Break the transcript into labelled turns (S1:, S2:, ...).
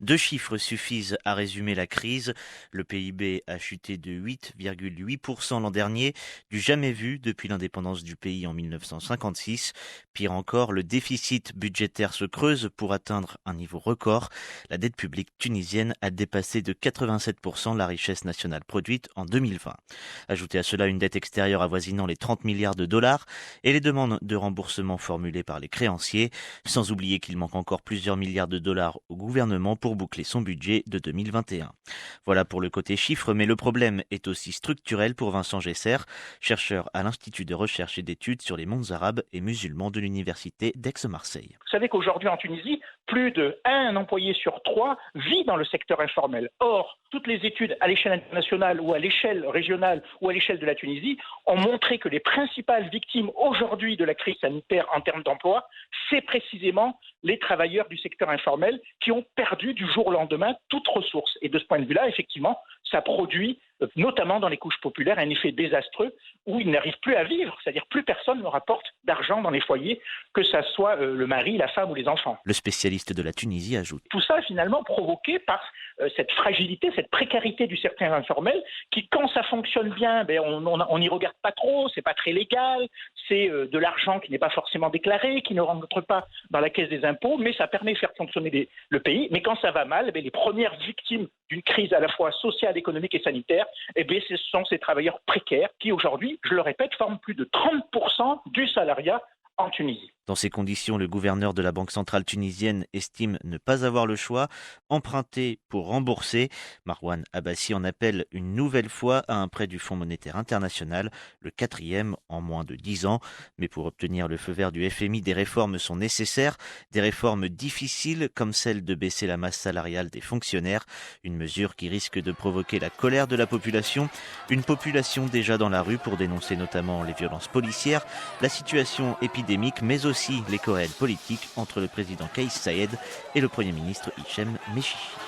S1: Deux chiffres suffisent à résumer la crise. Le PIB a chuté de 8,8% l'an dernier, du jamais vu depuis l'indépendance du pays en 1956. Pire encore, le déficit budgétaire se creuse pour atteindre un niveau record. La dette publique tunisienne a dépassé de 87% la richesse nationale produite en 2020. Ajoutez à cela une dette extérieure avoisinant les 30 milliards de dollars et les demandes de remboursement formulées par les créanciers, sans oublier qu'il manque encore plusieurs milliards de dollars au gouvernement pour boucler son budget de 2021. Voilà pour le côté chiffres, mais le problème est aussi structurel pour Vincent Gesser, chercheur à l'Institut de recherche et d'études sur les mondes arabes et musulmans de l'Université d'Aix-Marseille.
S2: Vous savez qu'aujourd'hui en Tunisie, plus d'un employé sur trois vit dans le secteur informel. Or, toutes les études à l'échelle internationale ou à l'échelle régionale ou à l'échelle de la Tunisie ont montré que les principales victimes aujourd'hui de la crise sanitaire en termes d'emploi, c'est précisément les travailleurs du secteur informel qui ont perdu du jour au lendemain toute ressource. Et de ce point de vue-là, effectivement, ça produit, notamment dans les couches populaires, un effet désastreux où ils n'arrivent plus à vivre, c'est-à-dire plus personne ne rapporte d'argent dans les foyers, que ça soit le mari, la femme ou les enfants.
S1: Le spécialiste de la Tunisie ajoute.
S2: Tout ça finalement provoqué par cette fragilité, cette précarité du secteur informel qui, quand ça fonctionne bien, on n'y regarde pas trop, c'est pas très légal, c'est de l'argent qui n'est pas forcément déclaré, qui ne rentre pas dans la caisse des impôts, mais ça permet de faire fonctionner le pays. Mais quand ça va mal, les premières victimes d'une crise à la fois sociale, économique et sanitaire, ce sont ces travailleurs précaires qui aujourd'hui, je le répète, forment plus de 30% du salariat en Tunisie.
S1: Dans ces conditions, le gouverneur de la Banque centrale tunisienne estime ne pas avoir le choix, emprunter pour rembourser. Marwan Abbassi en appelle une nouvelle fois à un prêt du Fonds monétaire international, le quatrième en moins de 10 ans. Mais pour obtenir le feu vert du FMI, des réformes sont nécessaires, des réformes difficiles comme celle de baisser la masse salariale des fonctionnaires, une mesure qui risque de provoquer la colère de la population, une population déjà dans la rue pour dénoncer notamment les violences policières, la situation épidémique, mais aussi les querelles politiques entre le président Kais Saïed et le Premier ministre Hichem Mechichi.